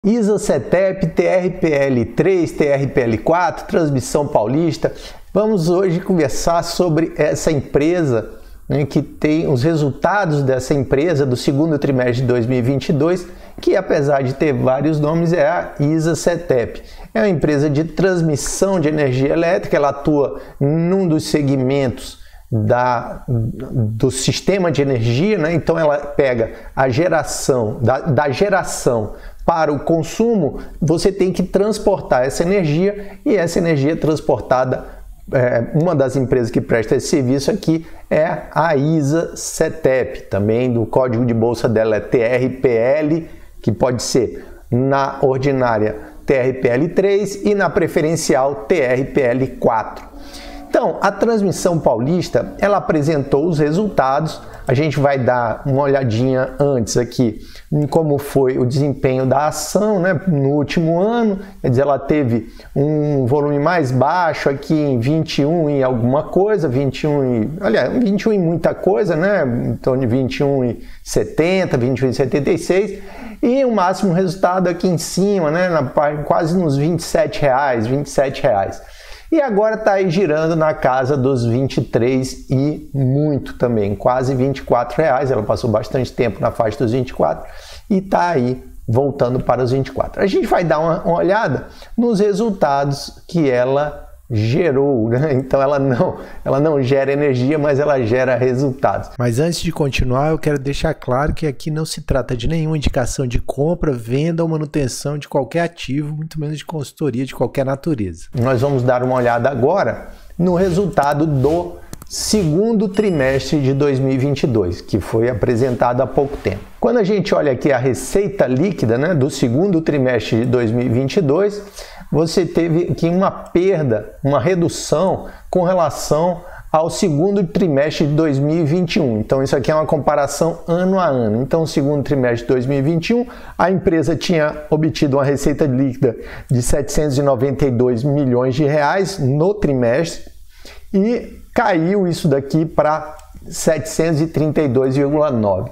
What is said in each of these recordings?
ISA-CETEP, TRPL3, TRPL4, Transmissão Paulista. Vamos hoje conversar sobre essa empresa, né, que tem os resultados dessa empresa do segundo trimestre de 2022, que apesar de ter vários nomes é a ISA-CETEP. É uma empresa de transmissão de energia elétrica, ela atua num dos segmentos do sistema de energia, né? Então ela pega a geração, da geração para o consumo, você tem que transportar essa energia e essa energia transportada, uma das empresas que presta esse serviço aqui é a ISA-CETEP, também do código de bolsa dela é TRPL, que pode ser na ordinária TRPL3 e na preferencial TRPL4. Então, a Transmissão Paulista, ela apresentou os resultados. A gente vai dar uma olhadinha antes aqui em como foi o desempenho da ação, né, no último ano. Quer dizer, ela teve um volume mais baixo aqui em 21 e alguma coisa, 21 e muita coisa, né, em torno de 21,70, 21,76, e o máximo resultado aqui em cima, né, quase nos R$ 27 reais. E agora está aí girando na casa dos 23 e muito também, quase R$ 24. Ela passou bastante tempo na faixa dos 24 e está aí voltando para os 24. A gente vai dar uma olhada nos resultados que ela gerou, né? Então ela não gera energia, mas ela gera resultados. Mas antes de continuar, eu quero deixar claro que aqui não se trata de nenhuma indicação de compra, venda ou manutenção de qualquer ativo, muito menos de consultoria de qualquer natureza. Nós vamos dar uma olhada agora no resultado do segundo trimestre de 2022, que foi apresentado há pouco tempo. Quando a gente olha aqui a receita líquida, né, do segundo trimestre de 2022, você teve aqui uma perda, uma redução com relação ao segundo trimestre de 2021. Então, isso aqui é uma comparação ano a ano. Então, no segundo trimestre de 2021, a empresa tinha obtido uma receita líquida de R$ 792 milhões no trimestre e caiu isso daqui para 732,9.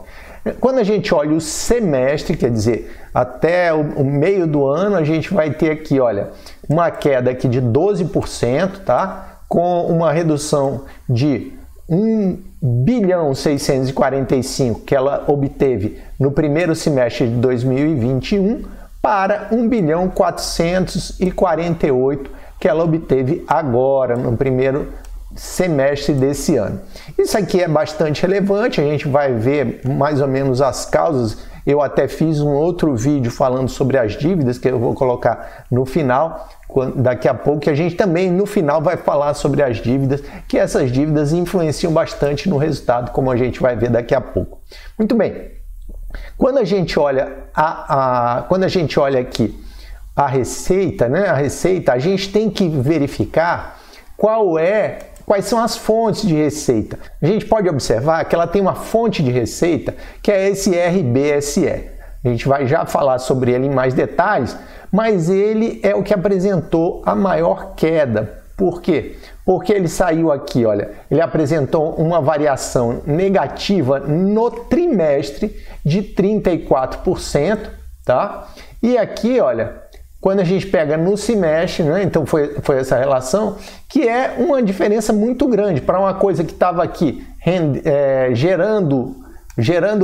Quando a gente olha o semestre, quer dizer, até o meio do ano, a gente vai ter aqui, olha, uma queda aqui de 12%, tá? Com uma redução de 1.645 que ela obteve no primeiro semestre de 2021 para 1.448 que ela obteve agora no primeiro semestre desse ano. Isso aqui é bastante relevante, a gente vai ver mais ou menos as causas. Eu até fiz um outro vídeo falando sobre as dívidas, que eu vou colocar no final, daqui a pouco, que a gente também no final vai falar sobre as dívidas, que essas dívidas influenciam bastante no resultado, como a gente vai ver daqui a pouco. Muito bem, quando a gente olha aqui a receita, né, a gente tem que verificar quais são as fontes de receita. A gente pode observar que ela tem uma fonte de receita que é esse RBSE. A gente vai já falar sobre ele em mais detalhes, mas ele é o que apresentou a maior queda. Por quê? Porque ele saiu aqui, olha, ele apresentou uma variação negativa no trimestre de 34%, tá? E aqui, olha, quando a gente pega no semestre, né, então foi essa relação, que é uma diferença muito grande para uma coisa que estava aqui gerando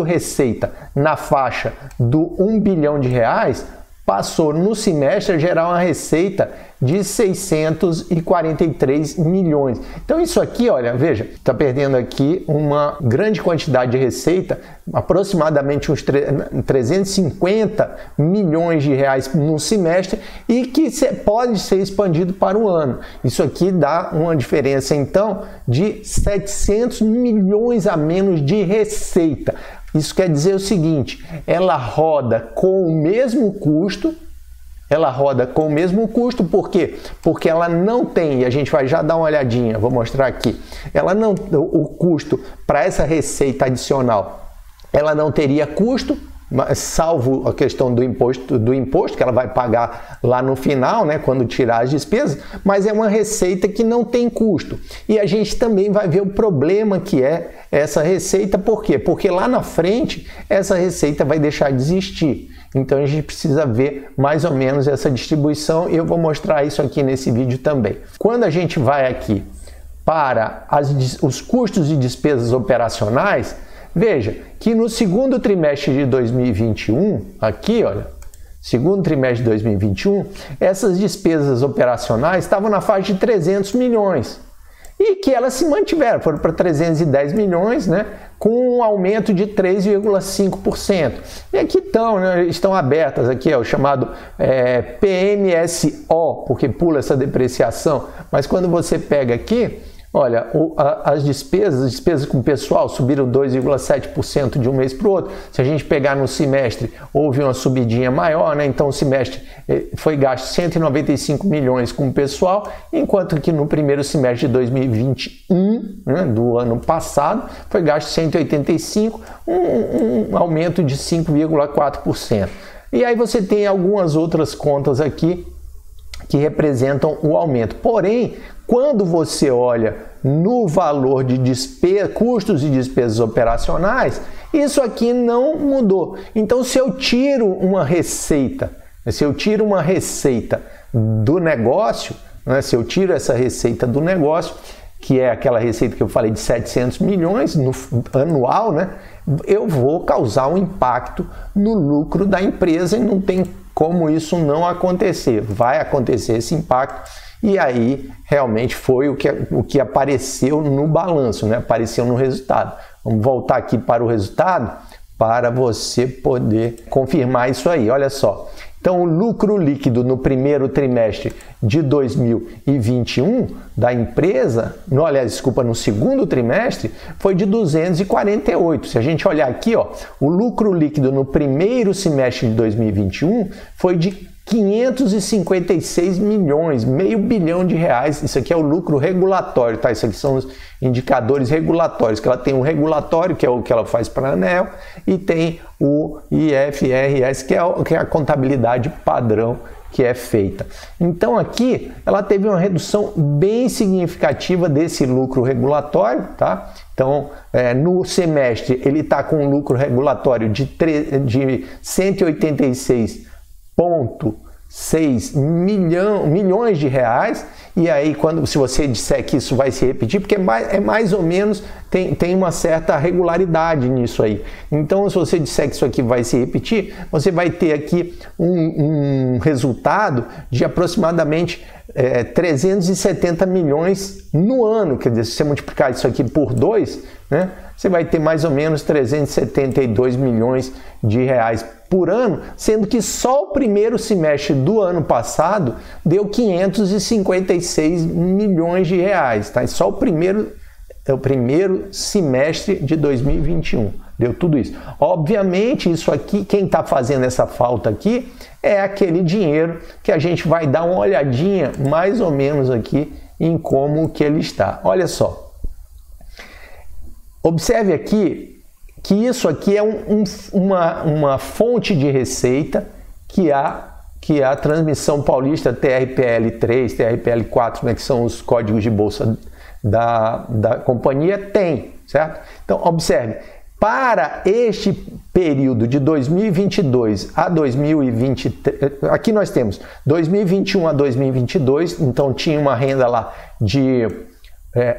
receita na faixa do R$ 1 bilhão, passou no semestre a gerar uma receita de 643 milhões. Então isso aqui, olha, veja, está perdendo aqui uma grande quantidade de receita, aproximadamente uns 350 milhões de reais no semestre e que pode ser expandido para o ano. Isso aqui dá uma diferença, então, de 700 milhões a menos de receita. Isso quer dizer o seguinte, ela roda com o mesmo custo, por quê? Porque ela não tem, e a gente vai já dar uma olhadinha, vou mostrar aqui, o custo para essa receita adicional, ela não teria custo, salvo a questão do imposto que ela vai pagar lá no final, né, quando tirar as despesas, mas é uma receita que não tem custo. E a gente também vai ver o problema que é essa receita, por quê? Porque lá na frente essa receita vai deixar de existir. Então a gente precisa ver mais ou menos essa distribuição e eu vou mostrar isso aqui nesse vídeo também. Quando a gente vai aqui para os custos e despesas operacionais, veja que no segundo trimestre de 2021, aqui olha, segundo trimestre de 2021, essas despesas operacionais estavam na faixa de 300 milhões. E que elas se mantiveram, foram para 310 milhões, né, com um aumento de 3,5%. E aqui estão abertas, aqui é o chamado PMSO, porque pula essa depreciação. Mas quando você pega aqui, olha, as despesas com pessoal subiram 2,7% de um mês para o outro. Se a gente pegar no semestre, houve uma subidinha maior, né? Então o semestre foi gasto 195 milhões com pessoal, enquanto que no primeiro semestre de 2021, né, do ano passado, foi gasto 185, um aumento de 5,4%. E aí você tem algumas outras contas aqui que representam o aumento. Porém, quando você olha no valor de custos e despesas operacionais, isso aqui não mudou. Então, se eu tiro uma receita, do negócio, né, se eu tiro essa receita do negócio, que é aquela receita que eu falei de 700 milhões no anual, né, eu vou causar um impacto no lucro da empresa e não tem como isso não acontecer. Vai acontecer esse impacto e aí realmente foi o que apareceu no balanço, né? Apareceu no resultado. Vamos voltar aqui para o resultado para você poder confirmar isso aí. Olha só. Então, o lucro líquido no primeiro trimestre de 2021 da empresa, no segundo trimestre, foi de 248. Se a gente olhar aqui, ó, o lucro líquido no primeiro semestre de 2021 foi de 556 milhões, R$500 bilhão. Isso aqui é o lucro regulatório, tá? Isso aqui são os indicadores regulatórios, que ela tem um regulatório, que é o que ela faz para a ANEEL, e tem o IFRS, que é a contabilidade padrão que é feita. Então aqui ela teve uma redução bem significativa desse lucro regulatório, tá? Então, no semestre ele está com um lucro regulatório de 186,6 milhões de reais, e aí se você disser que isso vai se repetir, porque é mais ou menos, tem uma certa regularidade nisso aí. Então, se você disser que isso aqui vai se repetir, você vai ter aqui um resultado de aproximadamente 370 milhões no ano. Quer dizer, se você multiplicar isso aqui por 2, né, você vai ter mais ou menos 372 milhões de reais por ano, sendo que só o primeiro semestre do ano passado deu 556 milhões de reais, tá? E só o primeiro semestre de 2021 deu tudo isso. Obviamente, isso aqui, quem está fazendo essa falta aqui é aquele dinheiro que a gente vai dar uma olhadinha mais ou menos aqui em como que ele está. Olha só. Observe aqui que isso aqui é uma fonte de receita que a Transmissão Paulista TRPL3, TRPL4, né, que são os códigos de bolsa da companhia, tem, certo? Então, observe, para este período de 2022 a 2023, aqui nós temos 2021 a 2022, então tinha uma renda lá de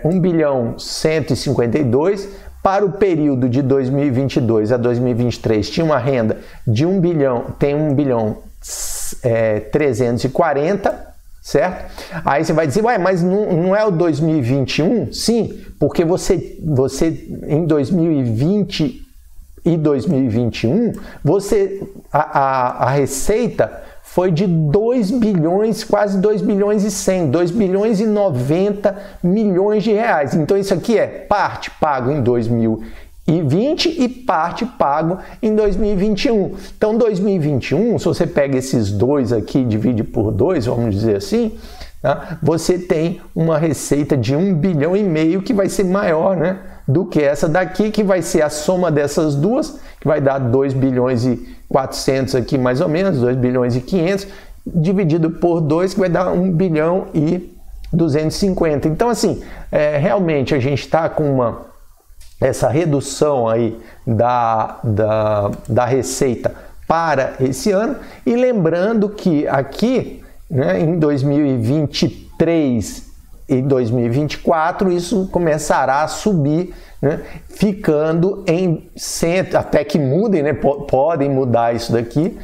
1.152 bilhão. Para o período de 2022 a 2023 tinha uma renda de 1.340 bilhão, certo? Aí você vai dizer, ué, mas não é o 2021? Sim, porque você em 2020 e 2021, a receita foi de 2 bilhões, quase 2 bilhões e 100, 2 bilhões e 90 milhões de reais. Então isso aqui é parte pago em 2020 e parte pago em 2021. Então 2021, se você pega esses dois aqui e divide por 2, vamos dizer assim, tá? Você tem uma receita de 1,5 bilhão que vai ser maior, né, do que essa daqui, que vai ser a soma dessas duas, que vai dar 2 bilhões e 400 aqui mais ou menos, 2 bilhões e 500, dividido por 2, que vai dar 1 bilhão e 250. Então, assim, realmente a gente está com essa redução aí da receita para esse ano. E lembrando que aqui, né, em 2023 e 2024, isso começará a subir, né, ficando em 100, até que mudem, né, podem mudar isso daqui,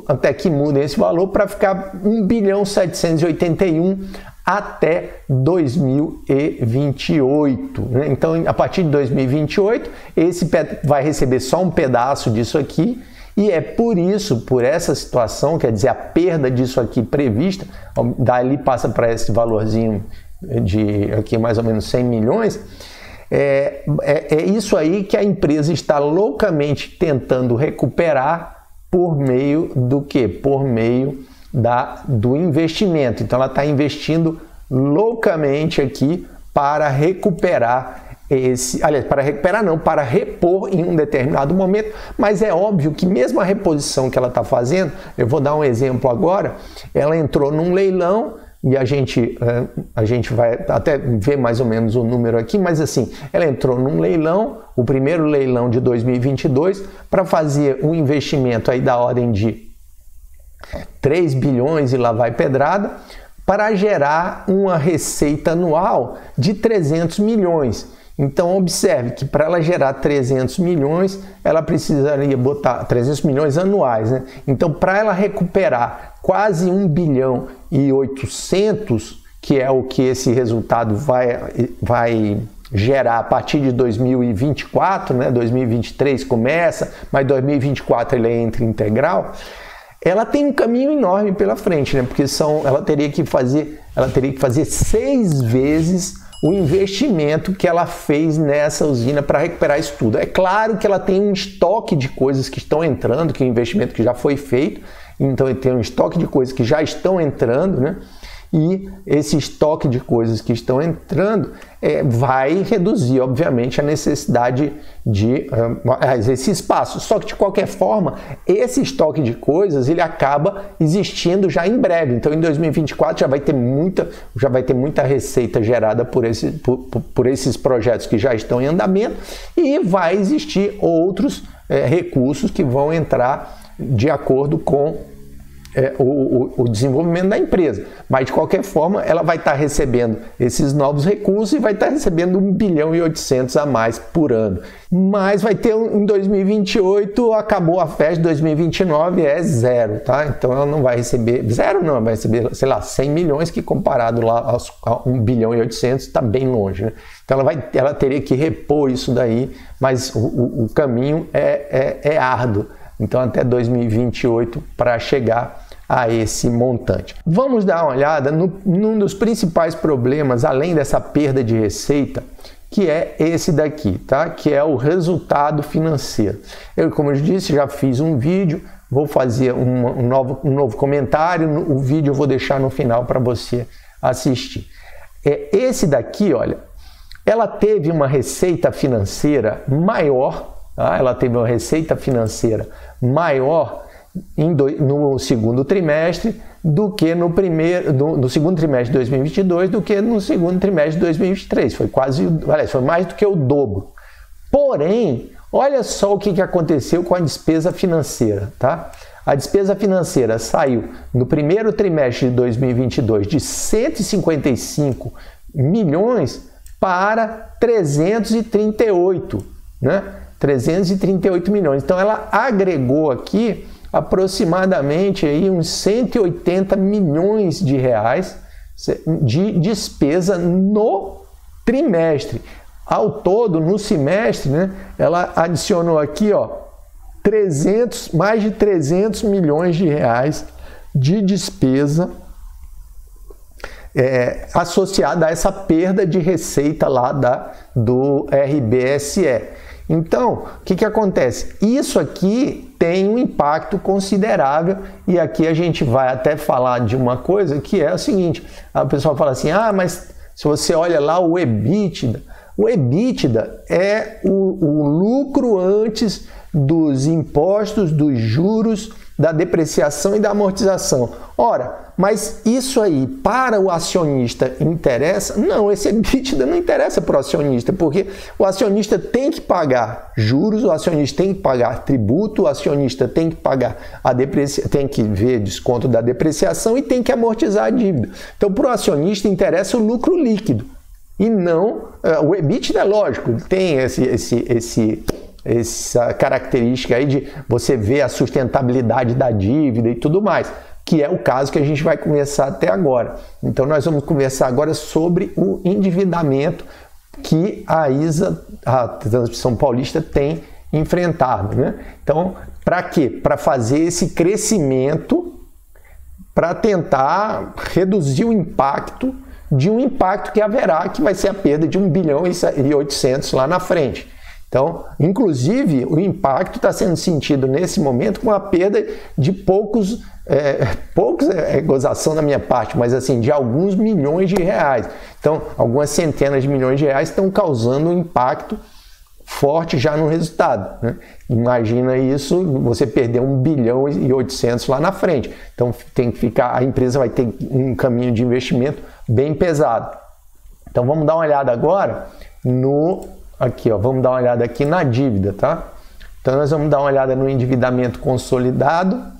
até que mudem esse valor para ficar 1.781 até 2028. Né? Então, a partir de 2028, esse vai receber só um pedaço disso aqui, e é por isso, por essa situação, quer dizer, a perda disso aqui prevista, dali passa para esse valorzinho de aqui mais ou menos 100 milhões, é isso aí que a empresa está loucamente tentando recuperar por meio do quê? Por meio do investimento. Então ela está investindo loucamente aqui para recuperar para repor em um determinado momento, mas é óbvio que mesmo a reposição que ela está fazendo, eu vou dar um exemplo agora, ela entrou num leilão, e a gente vai até ver mais ou menos o número aqui, mas assim, ela entrou num leilão, o primeiro leilão de 2022, para fazer um investimento aí da ordem de 3 bilhões e lá vai pedrada, para gerar uma receita anual de 300 milhões. Então, observe que para ela gerar 300 milhões, ela precisaria botar 300 milhões anuais, né? Então, para ela recuperar quase 1 bilhão e 800, que é o que esse resultado vai gerar a partir de 2024, né? 2023 começa, mas 2024 ele entra integral. Ela tem um caminho enorme pela frente, né? Porque ela teria que fazer 6 vezes o investimento que ela fez nessa usina para recuperar isso tudo. É claro que ela tem um estoque de coisas que estão entrando, que é um investimento que já foi feito, então ele tem um estoque de coisas que já estão entrando, né? E esse estoque de coisas que estão entrando vai reduzir, obviamente, a necessidade de esse espaço. Só que, de qualquer forma, esse estoque de coisas ele acaba existindo já em breve. Então, em 2024 já vai ter muita receita gerada por esses projetos que já estão em andamento e vai existir outros recursos que vão entrar de acordo com o desenvolvimento da empresa, mas de qualquer forma ela vai estar recebendo esses novos recursos e vai estar recebendo 1 bilhão e 800 a mais por ano, mas vai ter em 2028, acabou a festa, 2029 é zero, tá? Então ela não vai receber zero, não, vai receber, sei lá, 100 milhões, que comparado lá a 1 bilhão e 800 está bem longe, né? Então ela teria que repor isso daí, mas o caminho é árduo, então até 2028 para chegar a esse montante. Vamos dar uma olhada num dos principais problemas, além dessa perda de receita, que é esse daqui, tá? Que é o resultado financeiro. Eu, como eu disse, já fiz um vídeo, vou fazer um novo comentário, o vídeo eu vou deixar no final para você assistir. Esse daqui, olha, ela teve uma receita financeira maior, tá? Ela teve uma receita financeira maior no segundo trimestre do que no segundo trimestre de 2022 do que no segundo trimestre de 2023. Foi mais do que o dobro. Porém, olha só o que aconteceu com a despesa financeira, tá? A despesa financeira saiu no primeiro trimestre de 2022 de 155 milhões para 338, né? 338 milhões. Então ela agregou aqui aproximadamente aí uns 180 milhões de reais de despesa no trimestre. Ao todo, no semestre, né, ela adicionou aqui, ó, mais de 300 milhões de reais de despesa associada a essa perda de receita lá do RBSE. Então, o que acontece? Isso aqui tem um impacto considerável, e aqui a gente vai até falar de uma coisa que é o seguinte: a pessoa fala assim, mas se você olha lá o EBITDA é o lucro antes dos impostos, dos juros da depreciação e da amortização. Ora, mas isso aí para o acionista interessa? Não, esse EBITDA não interessa para o acionista, porque o acionista tem que pagar juros, o acionista tem que pagar tributo, o acionista tem que pagar tem que ver desconto da depreciação e tem que amortizar a dívida. Então, para o acionista interessa o lucro líquido e não o EBITDA, é lógico, tem essa característica aí de você ver a sustentabilidade da dívida e tudo mais, que é o caso que a gente vai conversar até agora. Então nós vamos conversar agora sobre o endividamento que a Transmissão Paulista tem enfrentado, né? Então, para quê? Para fazer esse crescimento, para tentar reduzir o impacto de um impacto que haverá, que vai ser a perda de 1 bilhão e 800 lá na frente. Então, inclusive, o impacto está sendo sentido nesse momento com a perda de poucos é gozação da minha parte, mas assim, de alguns milhões de reais. Então, algumas centenas de milhões de reais estão causando um impacto forte já no resultado, né? Imagina isso, você perder 1 bilhão e 800 lá na frente. Então, a empresa vai ter um caminho de investimento bem pesado. Então, vamos dar uma olhada agora vamos dar uma olhada aqui na dívida, tá? Então, nós vamos dar uma olhada no endividamento consolidado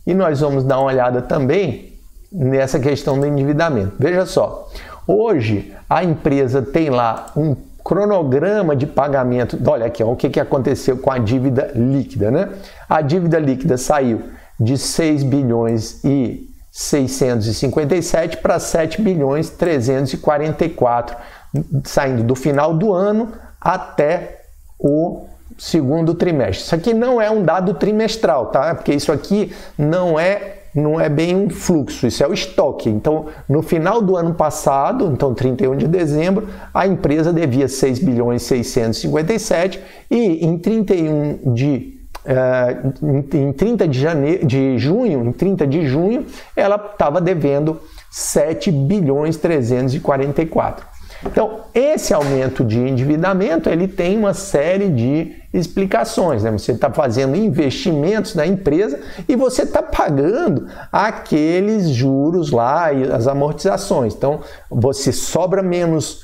e nós vamos dar uma olhada também nessa questão do endividamento. Veja só, hoje a empresa tem lá um cronograma de pagamento. Olha aqui, ó, o que aconteceu com a dívida líquida, né? A dívida líquida saiu de 6 bilhões e 657 para 7 bilhões 344, saindo do final do ano até o segundo trimestre. Isso aqui não é um dado trimestral, tá? Porque isso aqui não é bem um fluxo, isso é o estoque. Então, no final do ano passado, então 31 de dezembro, a empresa devia 6 bilhões 657 e em 30 de junho, ela estava devendo 7 bilhões 344. Então, esse aumento de endividamento, ele tem uma série de explicações, né? Você está fazendo investimentos na empresa e você está pagando aqueles juros lá e as amortizações. Então, você sobra menos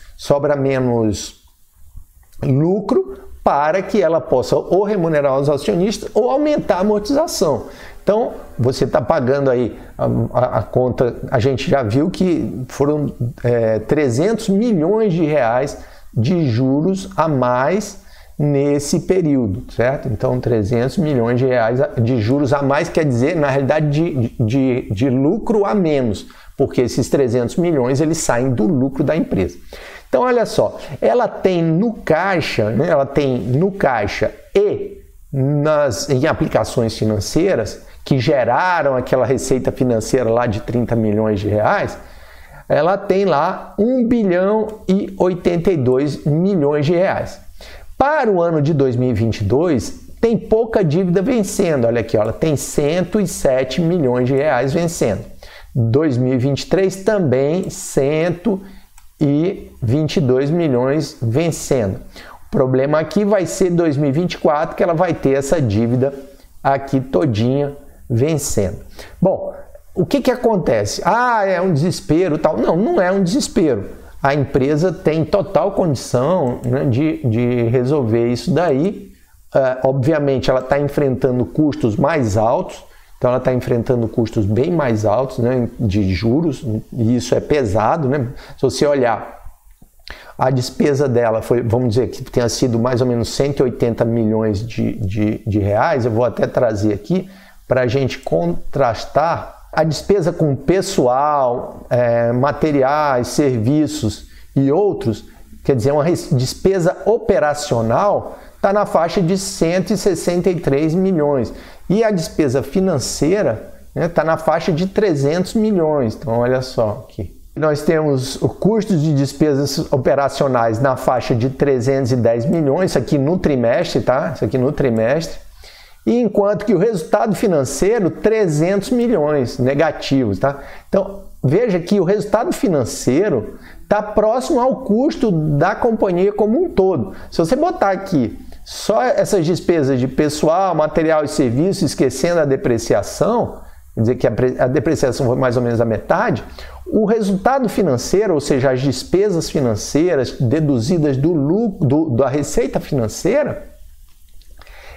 lucro para que ela possa ou remunerar os acionistas ou aumentar a amortização. Então, você está pagando aí a conta, a gente já viu que foram 300 milhões de reais de juros a mais nesse período, certo? Então, 300 milhões de reais de juros a mais quer dizer, na realidade, de lucro a menos, porque esses 300 milhões eles saem do lucro da empresa. Então, olha só, ela tem no caixa, né? Ela tem no caixa e em aplicações financeiras que geraram aquela receita financeira lá de 30 milhões de reais, ela tem lá 1 bilhão e 82 milhões de reais. Para o ano de 2022, tem pouca dívida vencendo. Olha aqui, ó, ela tem 107 milhões de reais vencendo. 2023 também 122 milhões vencendo. O problema aqui vai ser 2024, que ela vai ter essa dívida aqui todinha vencendo. Bom, o que acontece? É um desespero tal. Não, não é um desespero. A empresa tem total condição, né, de resolver isso daí. Obviamente, ela está enfrentando custos mais altos, então ela está enfrentando custos bem mais altos, né, de juros, e isso é pesado, né? Se você olhar, a despesa dela foi, vamos dizer, que tenha sido mais ou menos 180 milhões de reais, eu vou até trazer aqui, para a gente contrastar a despesa com pessoal, materiais, serviços e outros, quer dizer, uma despesa operacional está na faixa de 163 milhões e a despesa financeira está na faixa de 300 milhões. Então, olha só aqui. Nós temos o custo de despesas operacionais na faixa de 310 milhões, isso aqui no trimestre, tá? Isso aqui no trimestre. E enquanto que o resultado financeiro, 300 milhões negativos, tá? Então, veja que o resultado financeiro está próximo ao custo da companhia como um todo. Se você botar aqui só essas despesas de pessoal, material e serviço, esquecendo a depreciação, quer dizer que a depreciação foi mais ou menos a metade, o resultado financeiro, ou seja, as despesas financeiras deduzidas do lucro, da receita financeira,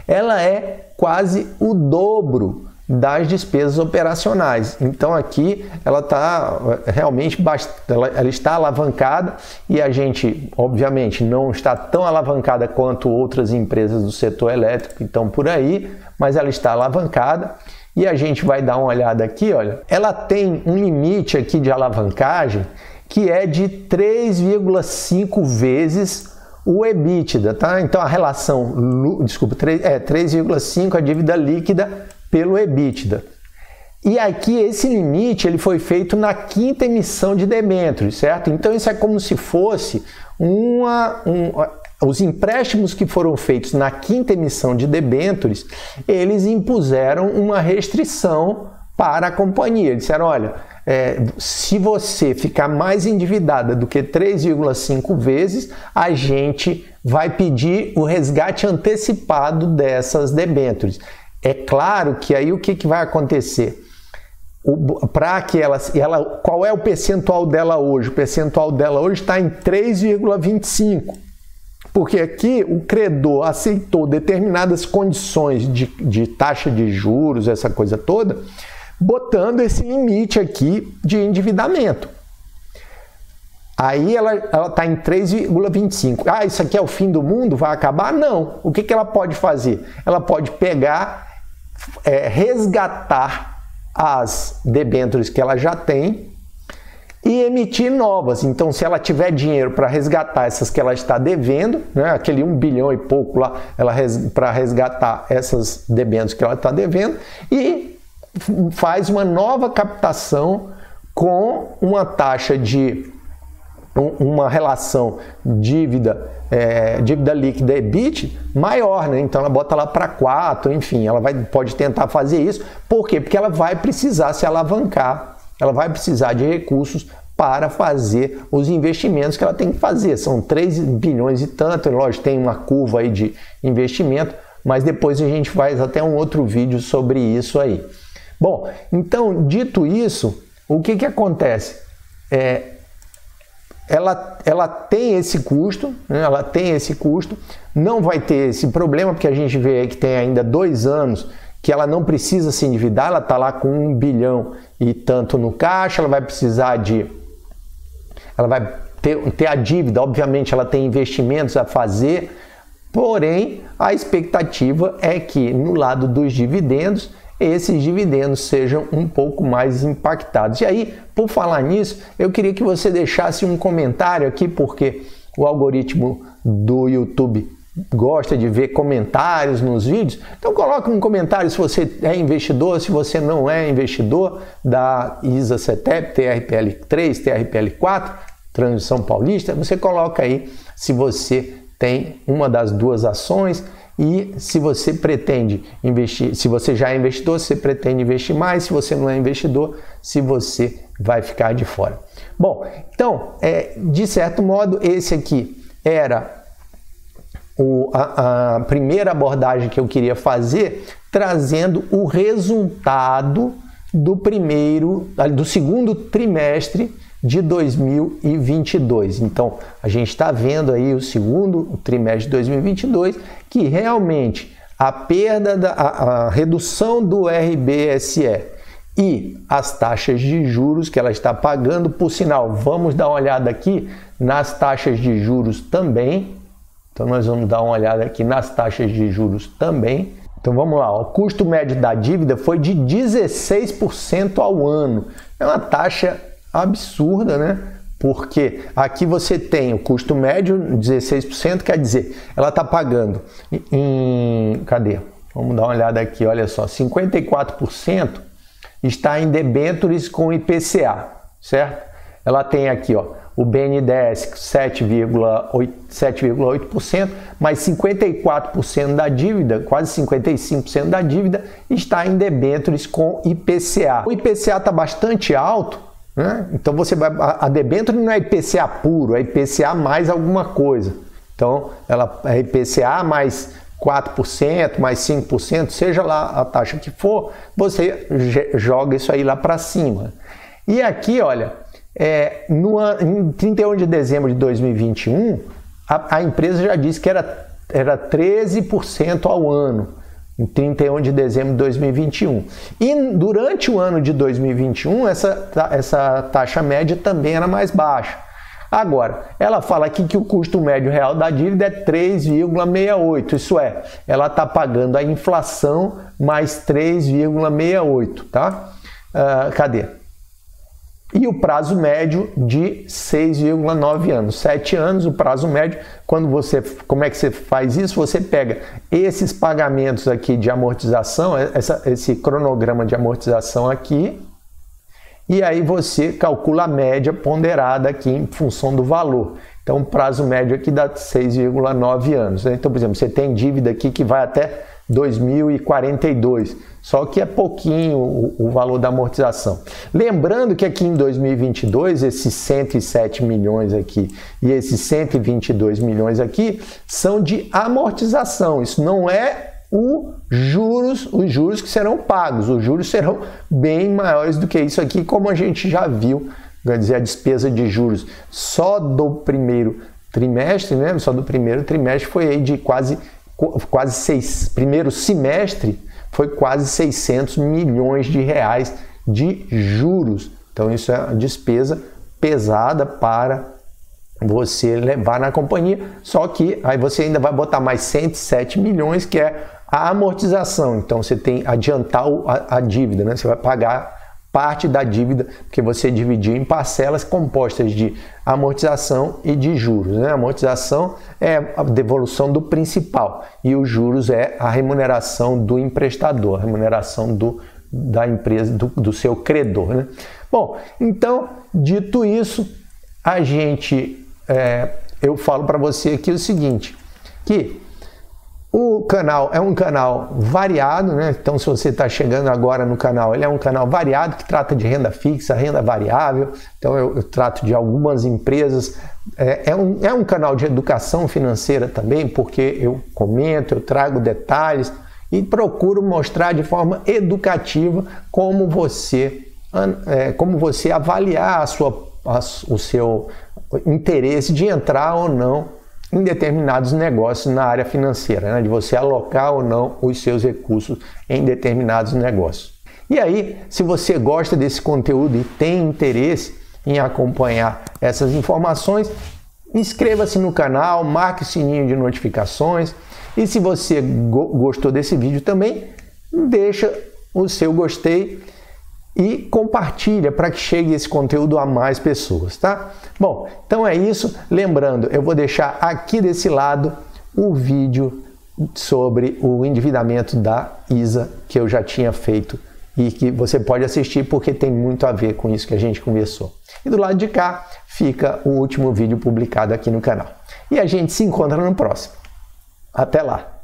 ela é quase o dobro das despesas operacionais. Então aqui ela está realmente ela está alavancada, e a gente obviamente não está tão alavancada quanto outras empresas do setor elétrico, então por aí, mas ela está alavancada. E a gente vai dar uma olhada aqui, olha, ela tem um limite aqui de alavancagem que é de 3,5 vezes o EBITDA, tá? Então a relação, 3,5 a dívida líquida pelo EBITDA. E aqui esse limite ele foi feito na quinta emissão de debêntures, certo? Então isso é como se fosse os empréstimos que foram feitos na quinta emissão de debêntures, eles impuseram uma restrição para a companhia. Eles disseram, olha, se você ficar mais endividada do que 3,5 vezes, a gente vai pedir o resgate antecipado dessas debêntures. É claro que aí o que vai acontecer? Qual é o percentual dela hoje? O percentual dela hoje está em 3,25%. Porque aqui o credor aceitou determinadas condições de taxa de juros, essa coisa toda, botando esse limite aqui de endividamento. Aí ela está em 3,25. Ah, isso aqui é o fim do mundo? Vai acabar? Não. O que ela pode fazer? Ela pode pegar, resgatar as debêntures que ela já tem e emitir novas. Então, se ela tiver dinheiro para resgatar essas que ela está devendo, né, aquele 1 bilhão e pouco lá, para resgatar essas debêntures que ela está devendo, e faz uma nova captação com uma taxa de uma relação dívida líquida EBITDA maior, né? Então ela bota lá para 4, enfim, ela pode tentar fazer isso. Por quê? Porque ela vai precisar se alavancar, ela vai precisar de recursos para fazer os investimentos que ela tem que fazer. São 3 bilhões e tanto, lógico, tem uma curva aí de investimento, mas depois a gente faz até um outro vídeo sobre isso aí. Bom, então, dito isso, o que acontece? Ela tem esse custo, né? Ela tem esse custo, não vai ter esse problema, porque a gente vê aí que tem ainda 2 anos que ela não precisa se endividar, ela está lá com 1 bilhão e tanto no caixa, ela vai precisar ela vai ter a dívida, obviamente ela tem investimentos a fazer, porém a expectativa é que no lado dos dividendos, esses dividendos sejam um pouco mais impactados. E aí, por falar nisso, eu queria que você deixasse um comentário aqui, porque o algoritmo do YouTube gosta de ver comentários nos vídeos. Então coloque um comentário se você é investidor, se você não é investidor da ISA-CETEP, TRPL3, TRPL4, Transmissão Paulista. Você coloca aí se você tem uma das duas ações e se você pretende investir, se você já é investidor, se você pretende investir mais, se você não é investidor, se você vai ficar de fora. Bom, então, de certo modo, esse aqui era a primeira abordagem que eu queria fazer, trazendo o resultado do segundo trimestre de 2022. Então, a gente está vendo aí o segundo trimestre de 2022, que realmente a redução do RBSE e as taxas de juros que ela está pagando, por sinal, vamos dar uma olhada aqui nas taxas de juros também. Então, nós vamos dar uma olhada aqui nas taxas de juros também. Então, vamos lá. O custo médio da dívida foi de 16% ao ano. É uma taxa absurda, né? Porque aqui você tem o custo médio, 16%, quer dizer, ela está pagando cadê? Vamos dar uma olhada aqui, olha só, 54% está em debêntures com IPCA, certo? Ela tem aqui, ó, o BNDES 7,8%, mas 54% da dívida, quase 55% da dívida, está em debêntures com IPCA. O IPCA está bastante alto, né? Então a debênture não é IPCA puro, é IPCA mais alguma coisa. Então, ela é IPCA mais 4%, mais 5%, seja lá a taxa que for, você joga isso aí lá para cima. E aqui, olha, em 31 de dezembro de 2021, a empresa já disse que era 13% ao ano, em 31 de dezembro de 2021. E durante o ano de 2021, essa taxa média também era mais baixa. Agora, ela fala aqui que o custo médio real da dívida é 3,68, isso é, ela está pagando a inflação mais 3,68, tá? Cadê? E o prazo médio de 6,9 anos. 7 anos, o prazo médio. Como é que você faz isso? Você pega esses pagamentos aqui de amortização, esse cronograma de amortização aqui, e aí você calcula a média ponderada aqui em função do valor. Então, o prazo médio aqui dá 6,9 anos. Então, por exemplo, você tem dívida aqui que vai até 2042, só que é pouquinho o valor da amortização. Lembrando que aqui em 2022, esses 107 milhões aqui e esses 122 milhões aqui são de amortização, isso não é os juros que serão pagos, os juros serão bem maiores do que isso aqui, como a gente já viu, quer dizer, a despesa de juros só do primeiro trimestre, né? Só do primeiro trimestre foi aí de primeiro semestre foi quase 600 milhões de reais de juros. Então isso é uma despesa pesada para você levar na companhia, só que aí você ainda vai botar mais 107 milhões, que é a amortização. Então você tem que adiantar a dívida, né? Você vai pagar parte da dívida, porque você dividiu em parcelas compostas de amortização e de juros, né? A amortização é a devolução do principal e os juros é a remuneração do emprestador, a remuneração da empresa, do seu credor, né? Bom, então, dito isso, eu falo para você aqui o seguinte, que o canal é um canal variado, né? Então, se você está chegando agora no canal, ele é um canal variado que trata de renda fixa, renda variável. Então, eu trato de algumas empresas. É um canal de educação financeira também, porque eu comento, eu trago detalhes e procuro mostrar de forma educativa como você avaliar o seu interesse de entrar ou não em determinados negócios na área financeira, né? De você alocar ou não os seus recursos em determinados negócios. E aí, se você gosta desse conteúdo e tem interesse em acompanhar essas informações, inscreva-se no canal, marque o sininho de notificações e se você gostou desse vídeo também, deixa o seu gostei e compartilha para que chegue esse conteúdo a mais pessoas, tá? Bom, então é isso. Lembrando, eu vou deixar aqui desse lado o vídeo sobre o endividamento da ISA que eu já tinha feito e que você pode assistir porque tem muito a ver com isso que a gente conversou. E do lado de cá fica o último vídeo publicado aqui no canal. E a gente se encontra no próximo. Até lá!